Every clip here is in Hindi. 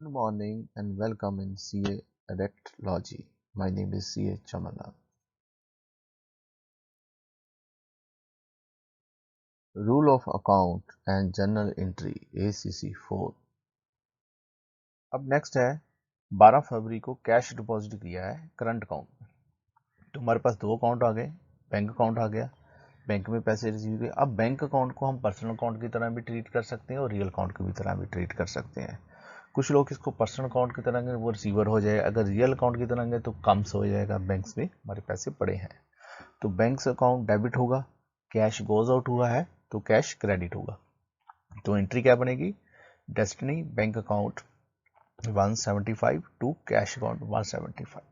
Good morning and welcome in CA Adaptology. My name is CA Chamalal. Rule of Account and Journal Entry ACC 4. अब नेक्स्ट है 12 फरवरी को कैश डिपॉजिट किया है करंट अकाउंट में। तो हमारे पास दो अकाउंट आ गए, बैंक अकाउंट आ गया, बैंक में पैसे रिसीव हुए। अब बैंक अकाउंट को हम पर्सनल अकाउंट की तरह भी ट्रीट कर सकते हैं और रियल अकाउंट की तरह भी ट्रीट कर सकते हैं। कुछ लोग इसको पर्सनल अकाउंट की तरह वो रिसीवर हो जाए, अगर रियल अकाउंट की तरह तो कम्स हो जाएगा, बैंक्स में हमारे पैसे पड़े हैं। तो बैंक अकाउंट डेबिट होगा, कैश गोज आउट हुआ है तो कैश क्रेडिट होगा। तो एंट्री क्या बनेगी? Destiny bank account 175 to cash account 175।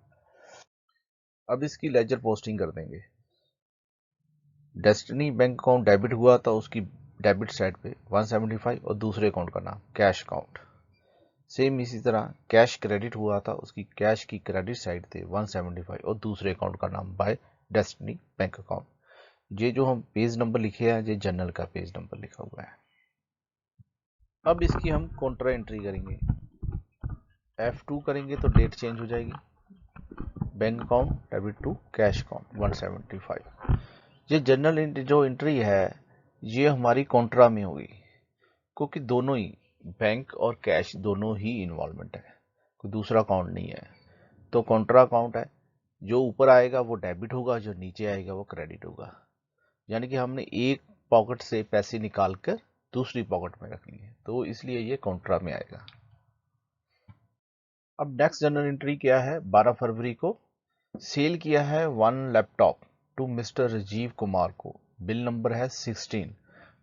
अब इसकी लेजर पोस्टिंग कर देंगे। डेस्टिनी बैंक अकाउंट डेबिट हुआ था, उसकी डेबिट साइड पे 175 और दूसरे अकाउंट का नाम कैश अकाउंट। सेम इसी तरह कैश क्रेडिट हुआ था, उसकी कैश की क्रेडिट साइड थे 175 और दूसरे अकाउंट का नाम बाय डेस्टिनी बैंक अकाउंट। ये जो हम पेज नंबर लिखे हैं ये जनरल का पेज नंबर लिखा हुआ है। अब इसकी हम कॉन्ट्रा एंट्री करेंगे। F2 करेंगे तो डेट चेंज हो जाएगी। Bank account debit to cash account 175। ये जनरल जो एंट्री है ये हमारी कॉन्ट्रा में होगी, क्योंकि दोनों ही बैंक और कैश दोनों ही इन्वॉल्वमेंट है, कोई दूसरा अकाउंट नहीं है। तो कॉन्ट्रा अकाउंट है, जो ऊपर आएगा वो डेबिट होगा, जो नीचे आएगा वो क्रेडिट होगा। यानी कि हमने एक पॉकेट से पैसे निकाल कर दूसरी पॉकेट में रख लिए, तो इसलिए ये कॉन्ट्रा में आएगा। अब नेक्स्ट जनरल एंट्री क्या है? 12 फरवरी को सेल किया है 1 laptop to Mr Rajiv Kumar को। बिल नंबर है 16,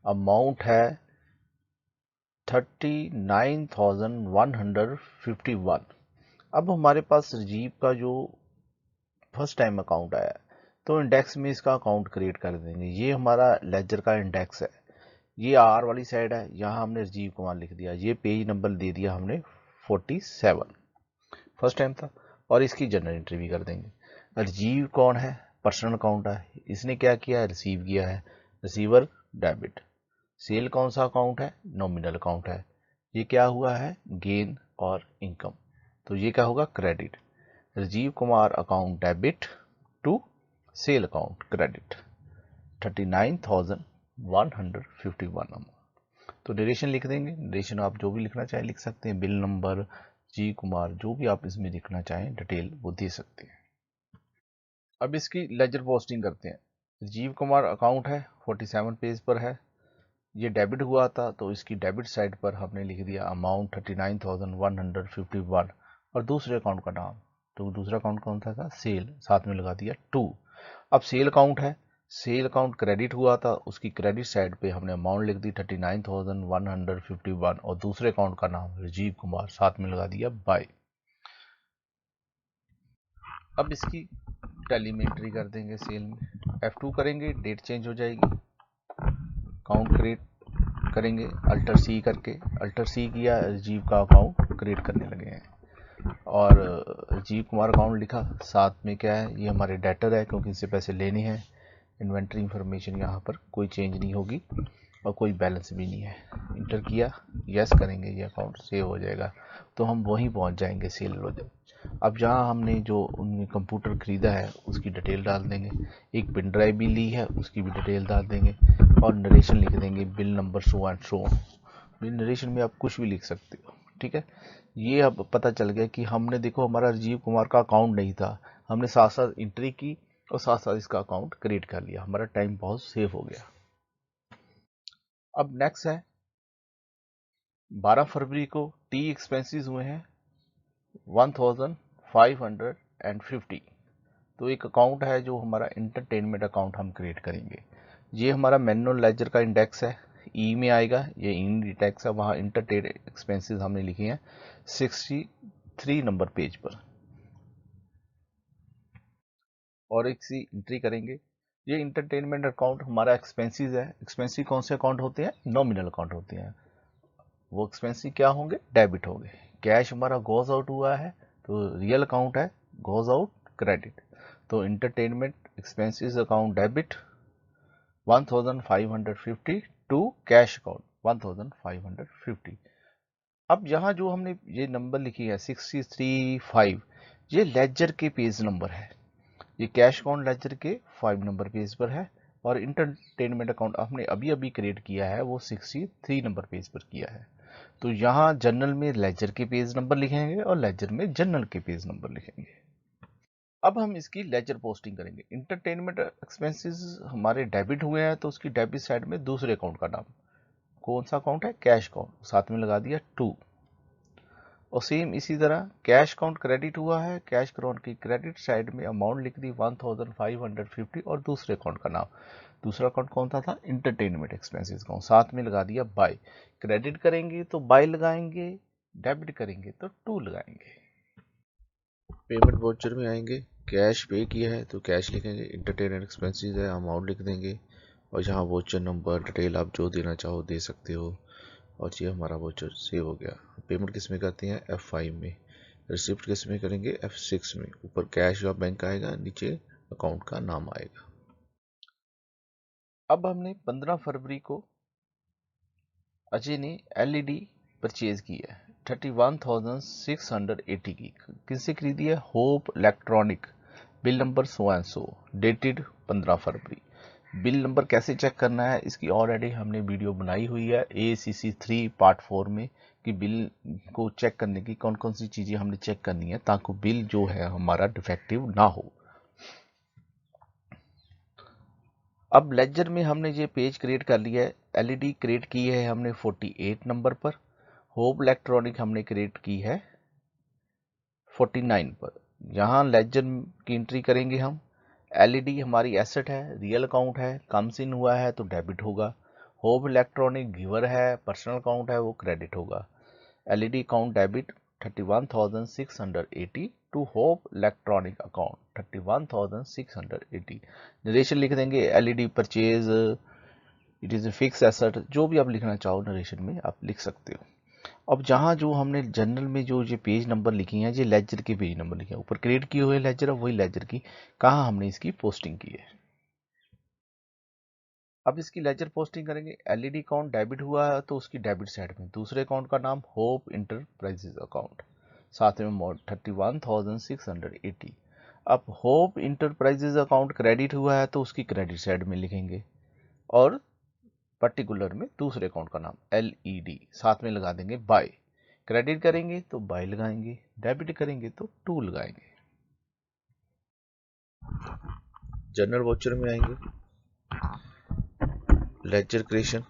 अमाउंट है 39,151। अब हमारे पास राजीव का जो फर्स्ट टाइम अकाउंट आया तो इंडेक्स में इसका अकाउंट क्रिएट कर देंगे। ये हमारा लेजर का इंडेक्स है, ये आर वाली साइड है, यहाँ हमने राजीव कुमार लिख दिया, ये पेज नंबर दे दिया हमने 47, फर्स्ट टाइम था। और इसकी जनरल एंट्री भी कर देंगे। राजीव कौन है? पर्सनल अकाउंट है, इसने क्या किया? रिसीव किया है, रिसीवर डेबिट। सेल कौन सा अकाउंट है? नॉमिनल अकाउंट है। ये क्या हुआ है? गेन और इनकम, तो ये क्या होगा? Credit. Rajiv Kumar account debit to sale account credit 39,151 amount. तो नरेशन लिख देंगे। नरेशन आप जो भी लिखना चाहें लिख सकते हैं, बिल नंबर, जी कुमार, जो भी आप इसमें लिखना चाहें डिटेल वो दे सकते हैं। अब इसकी लेजर पोस्टिंग करते हैं। राजीव कुमार अकाउंट है 47 पेज पर है, ये डेबिट हुआ था तो इसकी डेबिट साइड पर हमने लिख दिया अमाउंट 39,151 और दूसरे अकाउंट का नाम। तो दूसरा अकाउंट कौन सा था? सेल, साथ में लगा दिया 2। अब सेल अकाउंट है, सेल अकाउंट क्रेडिट हुआ था, उसकी क्रेडिट साइड पे हमने अमाउंट लिख दी 39,151 और दूसरे अकाउंट का नाम राजीव कुमार, साथ में लगा दिया बाय। अब इसकी टैली में एंट्री कर देंगे। सेल में F2 करेंगे, डेट चेंज हो जाएगी, अकाउंट क्रिएट करेंगे अल्टर सी करके। अल्टर सी किया, राजीव का अकाउंट क्रिएट करने लगे हैं और राजीव कुमार अकाउंट लिखा। साथ में क्या है? ये हमारे डेटर है क्योंकि इससे पैसे लेने हैं। इन्वेंट्री इंफॉर्मेशन यहाँ पर कोई चेंज नहीं होगी और कोई बैलेंस भी नहीं है। इंटर किया, यस करेंगे, ये अकाउंट सेव हो जाएगा। तो हम वहीं पहुँच जाएंगे सेल रोजर। अब जहाँ हमने जो उनने कंप्यूटर खरीदा है उसकी डिटेल डाल देंगे, एक पिन ड्राइव भी ली है उसकी भी डिटेल डाल देंगे और नरेशन लिख देंगे, bill number so and so. Narration में आप कुछ भी लिख सकते हो, ठीक है। ये अब पता चल गया कि हमने, देखो हमारा राजीव कुमार का अकाउंट नहीं था, हमने साथ साथ एंट्री की और साथ साथ इसका अकाउंट क्रिएट कर लिया, हमारा टाइम बहुत सेव हो गया। अब नेक्स्ट है 12 फरवरी को टी एक्सपेंसेस हुए हैं 1550। तो एक अकाउंट है जो हमारा इंटरटेनमेंट अकाउंट हम क्रिएट करेंगे। ये हमारा मैनुअल लेजर का इंडेक्स है, ई में आएगा, ये इंडेक्स है, वहाँ इंटरटेन एक्सपेंसेस हमने लिखे हैं 63 नंबर पेज पर। और एक सी एंट्री करेंगे। ये इंटरटेनमेंट अकाउंट हमारा एक्सपेंसेस है। एक्सपेंसेस कौन से अकाउंट होते हैं? नॉमिनल अकाउंट होते हैं। वो एक्सपेंसेस क्या होंगे? डेबिट होंगे। कैश हमारा गोज आउट हुआ है तो रियल अकाउंट है, गोज आउट क्रेडिट। तो entertainment expenses account debit 1550 to cash account 1550। अब यहाँ जो हमने ये नंबर लिखी है 635, ये लेजर के पेज नंबर है। ये कैश अकाउंट लेजर के 5 नंबर पेज पर है और इंटरटेनमेंट अकाउंट हमने अभी अभी क्रिएट किया है वो 63 नंबर पेज पर किया है। तो यहाँ जनरल में लेजर के पेज नंबर लिखेंगे और लेजर में जनरल के पेज नंबर लिखेंगे। अब हम इसकी लेजर पोस्टिंग करेंगे। इंटरटेनमेंट एक्सपेंसेस हमारे डेबिट हुए हैं तो उसकी डेबिट साइड में दूसरे अकाउंट का नाम, कौन सा अकाउंट है, कैश अकाउंट, साथ में लगा दिया 2। और सेम इसी तरह कैश अकाउंट क्रेडिट हुआ है, कैश अकाउंट की क्रेडिट साइड में अमाउंट लिख दी 1550 और दूसरे अकाउंट का नाम, दूसरा अकाउंट कौन सा था, इंटरटेनमेंट एक्सपेंसेस अकाउंट, साथ में लगा दिया बाय। क्रेडिट करेंगे तो बाय लगाएंगे, डेबिट करेंगे तो 2 लगाएंगे। पेमेंट वाउचर में आएंगे, कैश पे किया है तो कैश लिखेंगे, इंटरटेनमेंट एक्सपेंसेस है अमाउंट लिख देंगे और यहाँ वाउचर नंबर डिटेल आप जो देना चाहो दे सकते हो। और ये हमारा वाउचर सेव हो गया। पेमेंट किस में करते हैं, F5 में। रिसिप्ट किस में करेंगे, F6 में। ऊपर कैश या बैंक आएगा, नीचे अकाउंट का नाम आएगा। अब हमने 15 फरवरी को अजय ने LED परचेज की है 31,680 की। किससे खरीदी है, hope electronic, bill number so and so, dated 15 February. Bill number कैसे चेक करना है, इसकी ऑलरेडी हमने वीडियो बनाई हुई है ACC 3 पार्ट 4 में, कि बिल को चेक करने की कौन कौन सी चीजें हमने चेक करनी है ताकि बिल जो है हमारा डिफेक्टिव ना हो। अब लेजर में हमने ये पेज क्रिएट कर लिया है, LED क्रिएट की है हमने 48 नंबर पर, होप इलेक्ट्रॉनिक हमने क्रिएट की है 49 पर। यहाँ लेजर की एंट्री करेंगे हम। LED हमारी एसेट है, रियल अकाउंट है, कम्स इन हुआ है तो डेबिट होगा। होप इलेक्ट्रॉनिक गिवर है, पर्सनल अकाउंट है, वो क्रेडिट होगा। LED account debit 31,680 to Hope electronic account 31,680। Narration लिख देंगे LED purchase, it is a fix asset, जो भी आप लिखना चाहो नरेशन में आप लिख सकते हो। अब जहां जो हमने जनरल में जो ये पेज नंबर लिखी हैं, ये लेजर के पेज नंबर लिखे हैं, ऊपर क्रिएट किए हुए लेजर है, वही लेजर की कहाँ हमने इसकी पोस्टिंग की है। अब इसकी लेजर पोस्टिंग करेंगे। LED अकाउंट डेबिट हुआ है तो उसकी डेबिट साइड में दूसरे अकाउंट का नाम होप इंटरप्राइजेज अकाउंट, साथ में मोड 31,680। अब होप इंटरप्राइजेज अकाउंट क्रेडिट हुआ है तो उसकी क्रेडिट साइड में लिखेंगे और पर्टिकुलर में दूसरे अकाउंट का नाम LED, साथ में लगा देंगे बाय। क्रेडिट करेंगे तो बाय लगाएंगे, डेबिट करेंगे तो 2 लगाएंगे। जनरल वाउचर में आएंगे, लेजर क्रिएशन,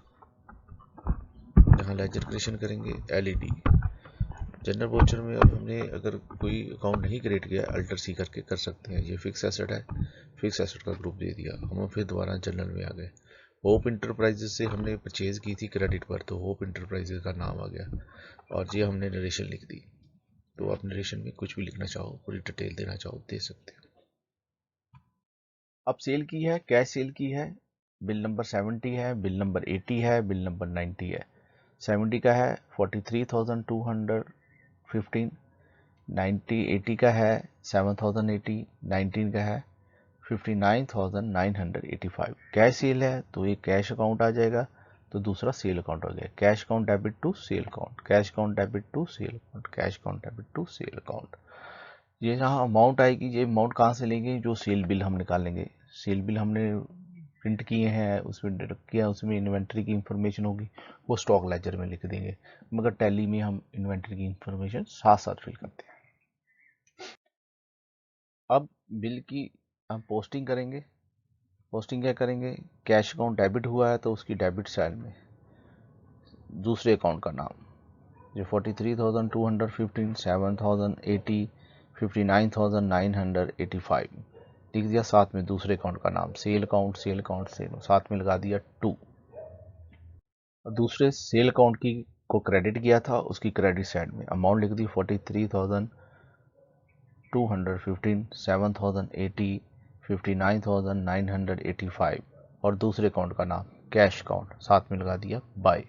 यहाँ लेजर क्रिएशन करेंगे LED। जनरल वाउचर में अब हमने अगर कोई अकाउंट नहीं क्रिएट किया, अल्टर सी करके कर सकते हैं। ये फिक्स एसेट है, फिक्स एसेट का ग्रुप दे दिया, हम फिर दोबारा जनरल में आ गए। होप इंटरप्राइजेज से हमने परचेज की थी क्रेडिट पर, तो होप इंटरप्राइजेज का नाम आ गया और ये हमने नरेशन लिख दी। तो आप नरेशन में कुछ भी लिखना चाहो, पूरी डिटेल देना चाहो दे सकते हो। अब सेल की है, कैश सेल की है, बिल नंबर 70 है, बिल नंबर 80 है, बिल नंबर 90 है। 70 का है 43,215, 80 का है 7,080, 19 का है 59,985। कैश सेल है तो एक कैश अकाउंट आ जाएगा, तो दूसरा सेल अकाउंट हो जाएगा। Cash account debit to sale account, cash account debit to sale account, cash account debit to sale account. ये जहाँ अमाउंट आएगी, ये अमाउंट कहाँ से लेंगे, जो सेल बिल हम निकालेंगे। सेल बिल हमने प्रिंट किए हैं, उसमें डिडक्ट किया, उसमें इन्वेंट्री की इंफॉर्मेशन होगी, वो स्टॉक लेजर में लिख देंगे, मगर टैली में हम इन्वेंट्री की इंफॉर्मेशन साथ साथ फिल करते हैं। अब बिल की हम पोस्टिंग करेंगे। पोस्टिंग क्या करेंगे, कैश अकाउंट डेबिट हुआ है तो उसकी डेबिट साइड में दूसरे अकाउंट का नाम, जो 43,215, 7,080, 59,985 लिख दिया, साथ में दूसरे अकाउंट का नाम cell account, sale account cell, साथ में लगा दिया 2। और दूसरे सेल अकाउंट की को क्रेडिट किया था, उसकी क्रेडिट साइड में अमाउंट लिख दी 43,215, 7,080, 59,985 और दूसरे अकाउंट का नाम कैश अकाउंट, साथ में लगा दिया बाय।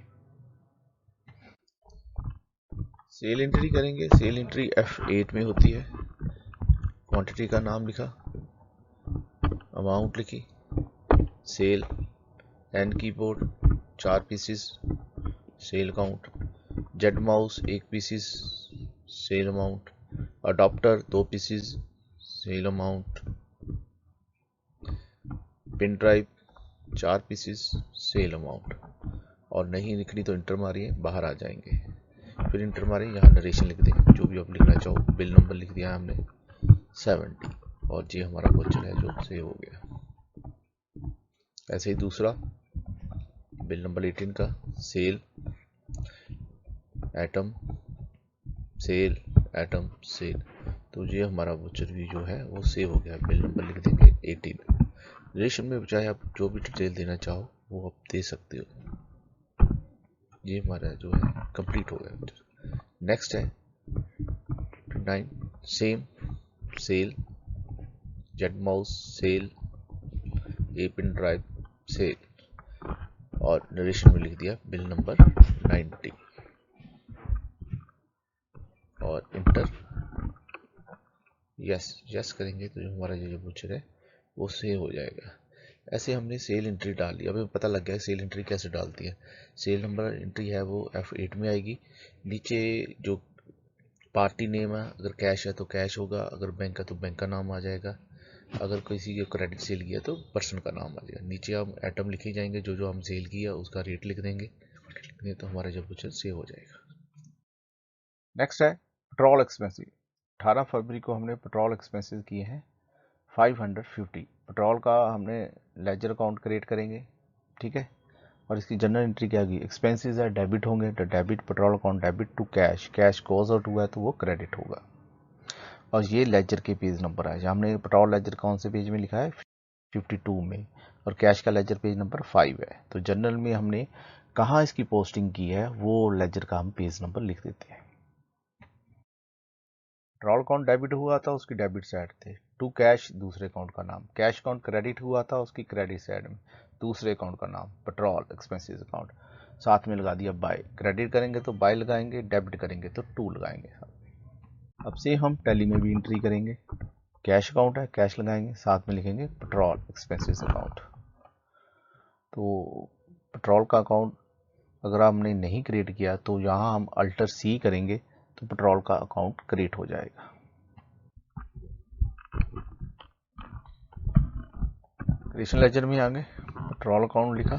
सेल एंट्री करेंगे, सेल एंट्री F8 में होती है। क्वांटिटी का नाम लिखा, अमाउंट लिखी, sale and keyboard 4 pieces, sale count, Z mouse 1 pieces sale amount, adapter 2 pieces sale amount, pin drive 4 pieces sale amount. और नहीं लिखनी तो इंटर मारिए, बाहर आ जाएंगे। फिर इंटर मारिए, यहाँ नरेशन लिख दें जो भी आप लिखना चाहो। बिल नंबर लिख दिया हमने 70 और ये हमारा वोचर है जो सेव हो गया। ऐसे ही दूसरा बिल नंबर 18 का sale item sale item sale, तो ये हमारा वोचर भी जो है वो सेव हो गया। बिल नंबर लिख देंगे 18। रिलेशन में चाहे आप जो भी डिटेल देना चाहो वो आप दे सकते हो। ये हमारा जो है कंप्लीट हो गया। नेक्स्ट है 9 सेम सेल जेड mouse sell a pin drive sell और नरेशन में लिख दिया बिल नंबर 90 और इंटर यस करेंगे तो जो हमारा जो वोचर है वो सेव हो जाएगा। ऐसे हमने सेल एंट्री डाल ली। अभी पता लग गया सेल एंट्री कैसे डालती है। सेल नंबर एंट्री है वो F8 में आएगी। नीचे जो पार्टी नेम है, अगर कैश है तो कैश होगा, अगर बैंक है तो बैंक का नाम आ जाएगा, अगर किसी के क्रेडिट सेल किया तो पर्सन का नाम आ जाएगा। नीचे हम आइटम लिखे जाएंगे, जो जो हम सेल किया उसका रेट लिख देंगे, तो हमारा जब वोचर सेव हो जाएगा। नेक्स्ट है पेट्रोल एक्सपेंसिस। 18 फरवरी को हमने पेट्रोल एक्सपेंसिस किए हैं 550। पेट्रोल का हमने लेजर अकाउंट क्रिएट करेंगे, ठीक है। और इसकी जनरल एंट्री क्या होगी, एक्सपेंसेस है डेबिट होंगे तो debit petrol account debit to cash, cash goes out हुआ है तो वो क्रेडिट होगा। और ये लेजर के पेज नंबर है, हमने पेट्रोल लेजर कौन से पेज में लिखा है 52 में, और कैश का लेजर पेज नंबर 5 है। तो जनरल में हमने कहाँ इसकी पोस्टिंग की है वो लेजर का हम पेज नंबर लिख देते हैं। पेट्रोल अकाउंट डेबिट हुआ था उसकी डेबिट साइड थे, टू कैश दूसरे अकाउंट का नाम, कैश अकाउंट क्रेडिट हुआ था उसकी क्रेडिट साइड में दूसरे अकाउंट का नाम पेट्रोल एक्सपेंसेस अकाउंट, साथ में लगा दिया बाय। क्रेडिट करेंगे तो बाय लगाएंगे, डेबिट करेंगे तो टू लगाएंगे। अब से हम टैली में भी एंट्री करेंगे। कैश अकाउंट है कैश लगाएंगे, साथ में लिखेंगे पेट्रोल एक्सपेंसेस अकाउंट। तो पेट्रोल का अकाउंट अगर आपने नहीं क्रिएट किया तो यहाँ हम अल्टर C करेंगे तो पेट्रोल का अकाउंट क्रिएट हो जाएगा। क्रिएशन लेजर में आगे पेट्रोल अकाउंट लिखा,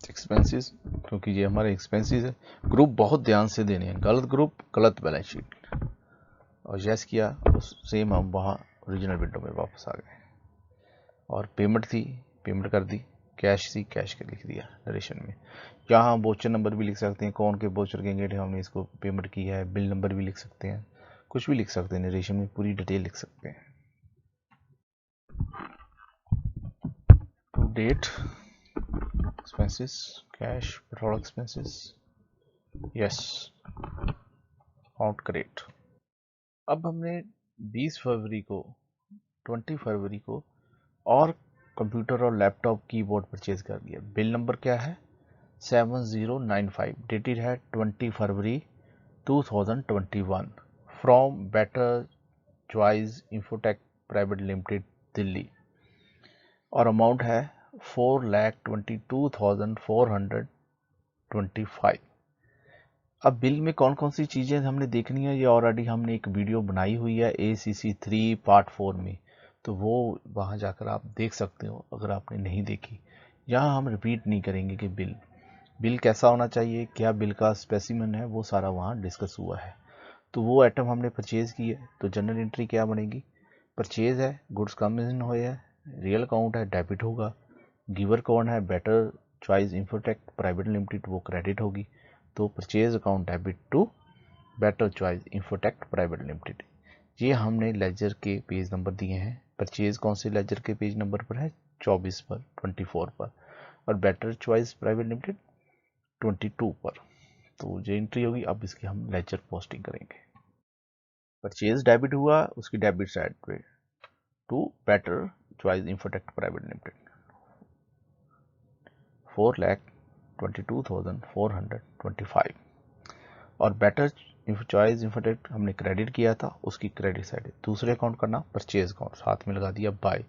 एक्सपेंसेस, क्योंकि ये हमारे एक्सपेंसेस है। ग्रुप बहुत ध्यान से देने हैं, गलत ग्रुप गलत बैलेंस शीट। और यस किया, सेम हम वहाँ ओरिजिनल विंडो में वापस आ गए। और पेमेंट थी पेमेंट कर दी, कैश थी कैश के लिख दिया नरेशन में। यहाँ हम वोचर नंबर भी लिख सकते हैं, कौन के वोचर के गेट हमने इसको पेमेंट किया है, बिल नंबर भी लिख सकते हैं, कुछ भी लिख सकते हैं, नरेशन में पूरी डिटेल लिख सकते हैं। To date expenses cash petrol expenses yes account create. अब हमने 20 फरवरी को 20 फरवरी को और कंप्यूटर और लैपटॉप कीबोर्ड परचेज कर लिया। बिल नंबर क्या है 7095, डेटेड है 20 फरवरी 2021 from better Choice Infotech Private limited Delhi, और अमाउंट है 4,22,425। अब बिल में कौन कौन सी चीज़ें हमने देखनी है, ये ऑलरेडी हमने एक वीडियो बनाई हुई है ACC 3 पार्ट 4 में, तो वो वहाँ जाकर आप देख सकते हो अगर आपने नहीं देखी। यहाँ हम रिपीट नहीं करेंगे कि बिल कैसा होना चाहिए, क्या बिल का स्पेसिमेन है, वो सारा वहाँ डिस्कस हुआ है। तो वो आइटम हमने परचेज की है तो जनरल एंट्री क्या बनेगी, परचेज है गुड्स कम इन हुए है, रियल अकाउंट है डेबिट होगा, गिवर कौन है Better Choice Infotech Private Limited वो क्रेडिट होगी। तो purchase account debit to Better Choice Infotech Private Limited. ये हमने लेजर के पेज नंबर दिए हैं। परचेज कौन से लेजर के पेज नंबर पर है 24 पर 24 पर, और बेटर चॉइस प्राइवेट लिमिटेड 22 पर। तो जो एंट्री होगी अब इसकी हम लेजर पोस्टिंग करेंगे। परचेज डेबिट हुआ उसकी डेबिट साइड पे to Better Choice Infotech Private Limited 4,22,425, और बेटर चॉइस इंफोटेक हमने क्रेडिट किया था उसकी क्रेडिट साइड दूसरे अकाउंट का नाम परचेज अकाउंट, साथ में लगा दिया बाय।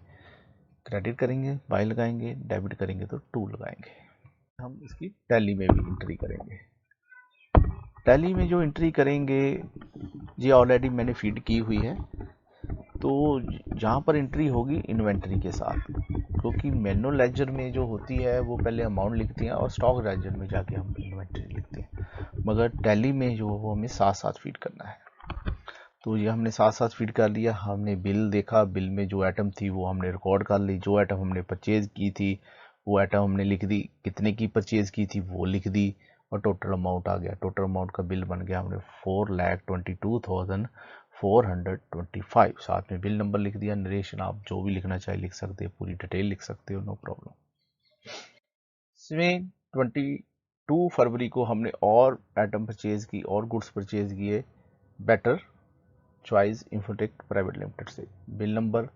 क्रेडिट करेंगे बाय लगाएंगे, डेबिट करेंगे तो टू लगाएंगे। हम इसकी टैली में भी एंट्री करेंगे। टैली में जो एंट्री करेंगे ये ऑलरेडी मैंने फीड की हुई है, तो जहाँ पर एंट्री होगी इन्वेंटरी के साथ, क्योंकि मैनुअल लेजर में जो होती है वो पहले अमाउंट लिखती हैं और स्टॉक लेजर में जाके हम इन्वेंटरी लिखते हैं, मगर टैली में जो वो हमें साथ साथ फीड करना है। तो ये हमने साथ साथ फीड कर लिया। हमने बिल देखा, बिल में जो आइटम थी वो हमने रिकॉर्ड कर ली, जो आइटम हमने परचेज की थी वो आइटम हमने लिख दी, कितने की परचेज की थी वो लिख दी, और टोटल अमाउंट आ गया। टोटल अमाउंट का बिल बन गया हमने 4,22,425। साथ में बिल नंबर लिख दिया। नरेशन आप जो भी लिखना चाहे लिख सकते हो, पूरी डिटेल लिख सकते हो, नो प्रॉब्लम। इसमें 22 फरवरी को हमने और आइटम परचेज की और गुड्स परचेज किए better Choice Infotech Private limited से। बिल नंबर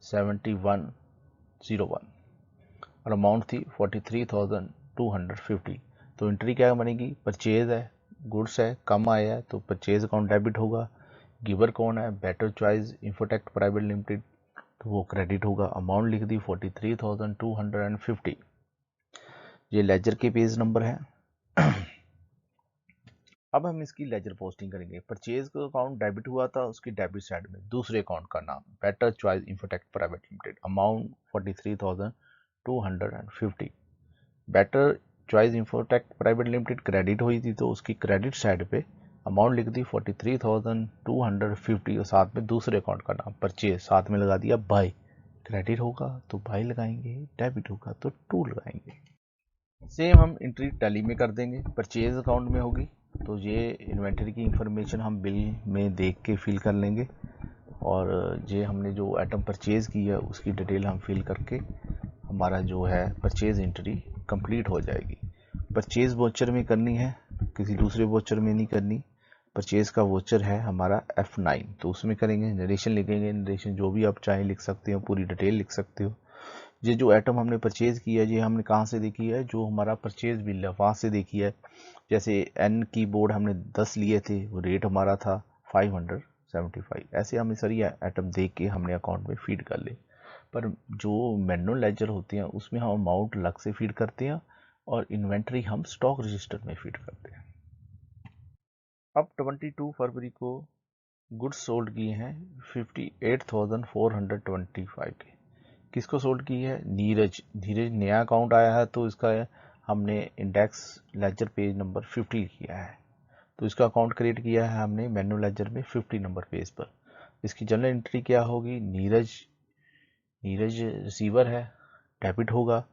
7101 और अमाउंट थी 43,250। तो एंट्री क्या बनेगी? परचेज है, गुड्स है, कम आया है तो परचेज अकाउंट डेबिट होगा। गिवर कौन है? Better Choice Infotech Private limited, तो वो क्रेडिट होगा। अमाउंट लिख दी 43,250। ये लेजर के पेज नंबर है। अब हम इसकी लेजर पोस्टिंग करेंगे। परचेज का अकाउंट डेबिट हुआ था, उसकी डेबिट साइड में दूसरे अकाउंट का नाम better Choice Infotech Private limited, amount 43,250। Better Choice Infotech Private limited credit हुई थी, तो उसकी क्रेडिट साइड पे अमाउंट लिख दी 43,250 और साथ में दूसरे अकाउंट का नाम परचेज साथ में लगा दिया बाय। क्रेडिट होगा तो बाय लगाएंगे, डेबिट होगा तो टू लगाएंगे। सेम हम एंट्री टैली में कर देंगे। परचेज अकाउंट में होगी तो ये इन्वेंटरी की इंफॉर्मेशन हम बिल में देख के फिल कर लेंगे, और ये हमने जो आइटम परचेज की है उसकी डिटेल हम फिल करके हमारा जो है परचेज एंट्री कंप्लीट हो जाएगी। परचेज वोचर में करनी है, किसी दूसरे वोचर में नहीं करनी। परचेज का वोचर है हमारा F9, तो उसमें करेंगे। नरेशन लिखेंगे, नरेशन जो भी आप चाहें लिख सकते हो, पूरी डिटेल लिख सकते हो। ये जो आइटम हमने परचेज किया है ये हमने कहाँ से देखी है? जो हमारा परचेज बिल है वहाँ से देखी है। जैसे एन की बोर्ड हमने 10 लिए थे, वो रेट हमारा था 575। ऐसे हमें सारी आइटम देख के हमने अकाउंट में फीड कर ले। पर जो मैनुअल लेजर होते हैं उसमें हम अमाउंट अलग से फीड करते हैं और इन्वेंट्री हम स्टॉक रजिस्टर में फीड करते हैं। अब 22 फरवरी को गुड्स सोल्ड किए हैं 58,425 के। किसको सोल्ड की है? नीरज। नीरज नया अकाउंट आया है तो इसका हमने इंडेक्स लेजर पेज नंबर 50 किया है, तो इसका अकाउंट क्रिएट किया है हमने मैनुअल लेजर में 50 नंबर पेज पर। इसकी जनरल एंट्री क्या होगी? नीरज रिसीवर है, डेबिट होगा।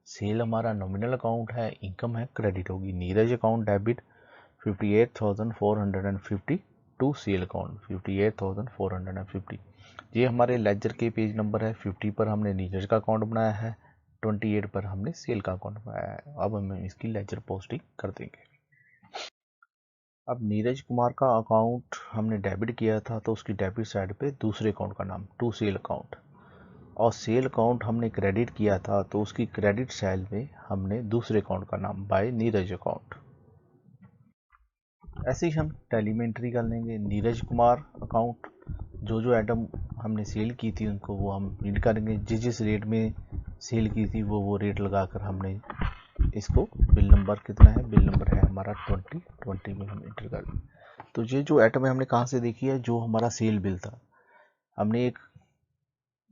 सेल हमारा नॉमिनल अकाउंट है, इनकम है, क्रेडिट होगी। Neeraj account debit 58,450 to sale account 58,450। ये हमारे लेजर के पेज नंबर है। 50 पर हमने नीरज का अकाउंट बनाया है, 28 पर हमने सेल का अकाउंट बनाया है। अब हम इसकी लेजर पोस्टिंग कर देंगे। अब नीरज कुमार का अकाउंट हमने डेबिट किया था, तो उसकी डेबिट साइड पे दूसरे अकाउंट का नाम टू सेल अकाउंट, और सेल अकाउंट हमने क्रेडिट किया था तो उसकी क्रेडिट साइड में हमने दूसरे अकाउंट का नाम बाय नीरज अकाउंट। ऐसे ही हम टैली में एंट्री कर लेंगे। नीरज कुमार अकाउंट, जो जो आइटम हमने सेल की थी उनको वो हम रीड करेंगे। जिस रेट में सेल की थी वो रेट लगाकर हमने इसको, बिल नंबर कितना है? बिल नंबर है हमारा 2020 में हम एंटर कर देंगे। तो ये जो आइटम है हमने कहाँ से देखी है? जो हमारा सेल बिल था, हमने एक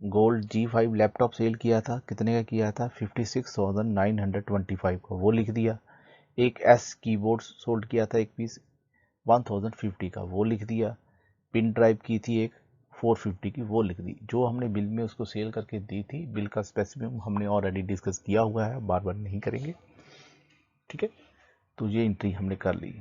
गोल्ड G5 लैपटॉप सेल किया था। कितने का किया था? 56,925 का, वो लिख दिया। एक S कीबोर्ड सोल्ड किया था एक पीस 1050 का, वो लिख दिया। पिन ड्राइव की थी एक 450 की, वो लिख दी। जो हमने बिल में उसको सेल करके दी थी, बिल का स्पेसिफिक हमने ऑलरेडी डिस्कस किया हुआ है, बार बार नहीं करेंगे, ठीक है। तो ये एंट्री हमने कर ली।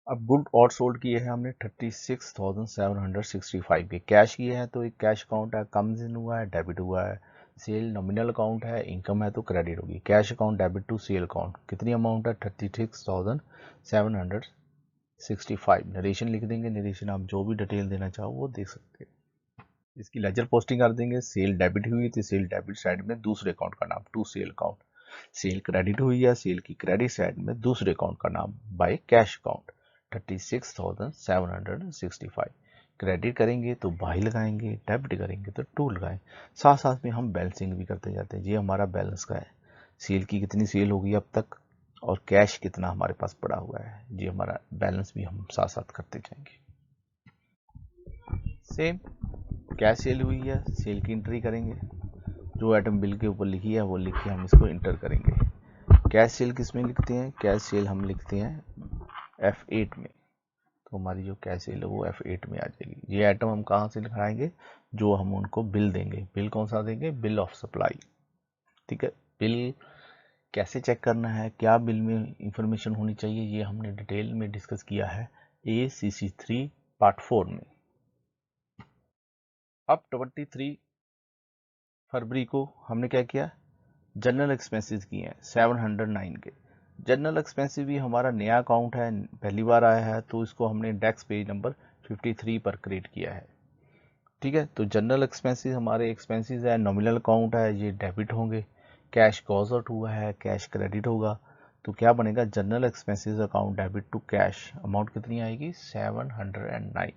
अब गुड और सोल्ड किए हैं हमने 36,765 के। कैश किए हैं तो एक कैश अकाउंट है, कम दिन हुआ है, डेबिट हुआ है। सेल नॉमिनल अकाउंट है, इनकम है तो क्रेडिट होगी। Cash account debit to sale account, कितनी अमाउंट है? 36,765। नरेशन लिख देंगे। नरेशन आप जो भी डिटेल देना चाहो वो दे सकते हैं। इसकी लेजर पोस्टिंग कर देंगे। सेल डेबिट हुई थी, सेल डेबिट साइड में दूसरे अकाउंट का नाम to sale account. Sale credit हुई है, सेल की क्रेडिट साइड में दूसरे अकाउंट का नाम बाय कैश अकाउंट 36,765। क्रेडिट करेंगे तो बाई लगाएंगे, डेबिट करेंगे तो टू लगाएं। साथ साथ में हम बैलेंसिंग भी करते जाते हैं। ये हमारा बैलेंस का है। सेल की कितनी सेल होगी अब तक? और कैश कितना हमारे पास पड़ा हुआ है, ये हमारा बैलेंस भी हम साथ साथ करते जाएंगे। सेम कैश सेल हुई है, सेल की एंट्री करेंगे, जो आइटम बिल के ऊपर लिखी है वो लिख के हम इसको इंटर करेंगे। कैश सेल किस में लिखते हैं, कैश सेल हम लिखते हैं F8 में, तो हमारी जो कैश सेल है वो F8 में आ जाएगी। ये आइटम हम कहाँ से लिखाएंगे, जो हम उनको बिल देंगे, बिल कौन सा देंगे, बिल ऑफ सप्लाई। ठीक है, बिल कैसे चेक करना है, क्या बिल में इंफॉर्मेशन होनी चाहिए, ये हमने डिटेल में डिस्कस किया है ACC3 पार्ट 4 में। अब 23 फरवरी को हमने क्या किया, जनरल एक्सपेंसेस किए हैं 709 के। जनरल एक्सपेंसेस भी हमारा नया अकाउंट है, पहली बार आया है, तो इसको हमने इंडेक्स पेज नंबर 53 पर क्रिएट किया है। ठीक है, तो जनरल एक्सपेंसेस हमारे एक्सपेंसेस है, नॉमिनल अकाउंट है, ये डेबिट होंगे। कैश कॉज आउट हुआ है, कैश क्रेडिट होगा, तो क्या बनेगा, general expenses account debit to cash, amount कितनी आएगी 709।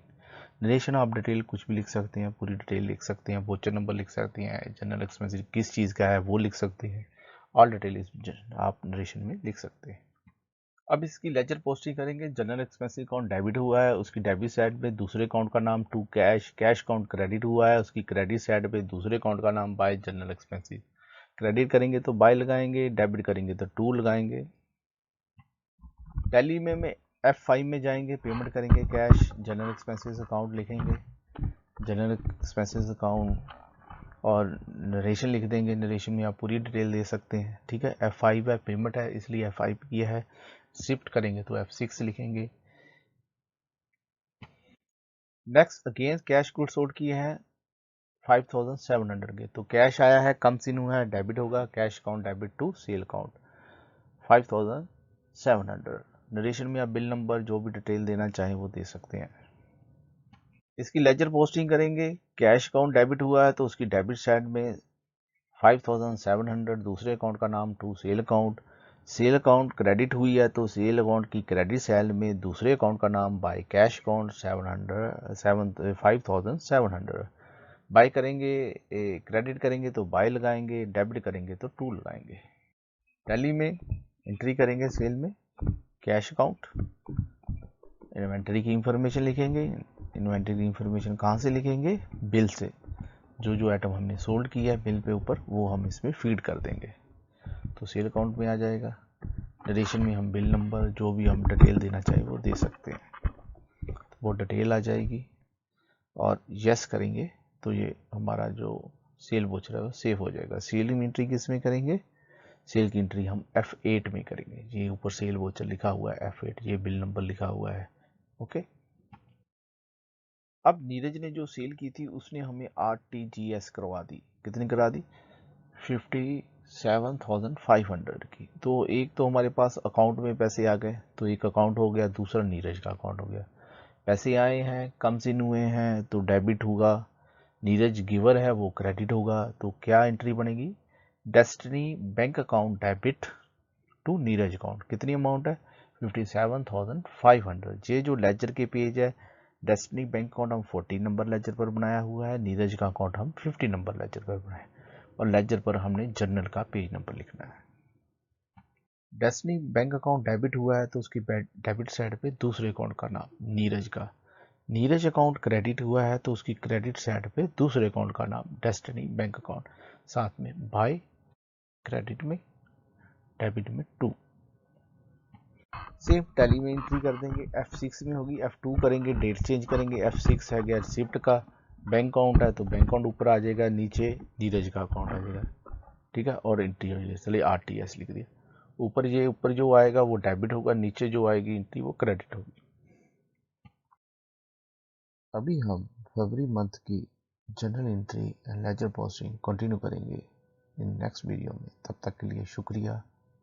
नरेशन ऑफ डिटेल कुछ भी लिख सकते हैं, पूरी डिटेल लिख सकते हैं, वोचर नंबर लिख सकते हैं, जनरल एक्सपेंसेस किस चीज़ का है वो लिख सकते हैं, ऑल डिटेल आप नरेशन में लिख सकते हैं। अब इसकी लेजर पोस्टिंग करेंगे, जनरल एक्सपेंसेस अकाउंट डेबिट हुआ है, उसकी डेबिट साइड पे दूसरे अकाउंट का नाम to cash, cash account credit हुआ है, उसकी क्रेडिट साइड पे दूसरे अकाउंट का नाम बाय जनरल एक्सपेंसेस। क्रेडिट करेंगे तो बाय लगाएंगे, डेबिट करेंगे तो टू लगाएंगे। टैली में F5 में जाएंगे, पेमेंट करेंगे कैश, जनरल एक्सपेंसेस अकाउंट लिखेंगे, जनरल एक्सपेंसेस अकाउंट और नरेशन लिख देंगे, नरेशन में आप पूरी डिटेल दे सकते हैं। ठीक है, F5 है, पेमेंट है इसलिए F5 किया है। शिफ्ट करेंगे तो F6 लिखेंगे। Next again cash good sold किए हैं 5700 के, तो कैश आया है, कम सीन हुआ है, डेबिट होगा, cash account debit to sale account 5700। Narration में आप बिल नंबर जो भी डिटेल देना चाहें वो दे सकते हैं। इसकी लेजर पोस्टिंग करेंगे, कैश अकाउंट डेबिट हुआ है तो उसकी डेबिट साइड में 5700, दूसरे अकाउंट का नाम to sale account, sale account credit हुई है तो सेल अकाउंट की क्रेडिट साइड में दूसरे अकाउंट का नाम बाय कैश अकाउंट 5700। बाय करेंगे, क्रेडिट करेंगे तो बाय लगाएंगे, डेबिट करेंगे तो टू लगाएंगे। टैली में एंट्री करेंगे सेल में कैश अकाउंट, इन्वेंटरी की इंफॉर्मेशन लिखेंगे, इन्वेंटरी की इंफॉर्मेशन कहाँ से लिखेंगे, बिल से, जो जो आइटम हमने सोल्ड किया है बिल पे ऊपर वो हम इसमें फीड कर देंगे तो सेल अकाउंट में आ जाएगा। नरेशन में हम बिल नंबर जो भी हम डिटेल देना चाहिए वो दे सकते हैं, तो वो डिटेल आ जाएगी और यस करेंगे तो ये हमारा जो सेल वोचर है वो सेव हो जाएगा। सेल की एंट्री किस में करेंगे, सेल की एंट्री हम F8 में करेंगे, ये ऊपर सेल वोचर लिखा हुआ है F8, ये बिल नंबर लिखा हुआ है। ओके, अब नीरज ने जो सेल की थी उसने हमें RTGS करवा दी, कितनी करा दी 57,500 की। तो एक तो हमारे पास अकाउंट में पैसे आ गए, तो एक अकाउंट हो गया, दूसरा नीरज का अकाउंट हो गया। पैसे आए हैं, कम सीन हुए हैं तो डेबिट होगा, नीरज गिवर है वो क्रेडिट होगा, तो क्या एंट्री बनेगी, Destiny bank account debit to Neeraj account, कितनी अमाउंट है 57,500। ये जो लेजर के पेज है, डेस्टिनी बैंक अकाउंट हम 40 नंबर लेजर पर बनाया हुआ है, नीरज का अकाउंट हम 50 नंबर लेजर पर बनाए, और लेजर पर हमने जर्नल का पेज नंबर लिखना है। डेस्टिनी बैंक अकाउंट डेबिट हुआ है तो उसकी डेबिट साइड पे दूसरे अकाउंट का नाम नीरज का, नीरज अकाउंट क्रेडिट हुआ है तो उसकी क्रेडिट साइड पे दूसरे अकाउंट का नाम डेस्टिनी बैंक अकाउंट, साथ में बाय, क्रेडिट में, डेबिट में टू। सेम टैली में एंट्री कर देंगे, F6 में होगी, F2 करेंगे, डेट चेंज करेंगे, F6 है गया शिफ्ट का, बैंक अकाउंट है तो बैंक अकाउंट ऊपर आ जाएगा, नीचे नीरज का अकाउंट आ जाएगा। ठीक है, और एंट्री हो जाएगी, चलिए RTS लिख दिया, ऊपर जो आएगा वो डेबिट होगा, नीचे जो आएगी एंट्री वो क्रेडिट होगी। अभी हम फरवरी मंथ की general entry and ledger posting continue करेंगे इन नेक्स्ट वीडियो में। तब तक के लिए शुक्रिया,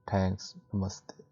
थैंक्स, नमस्ते।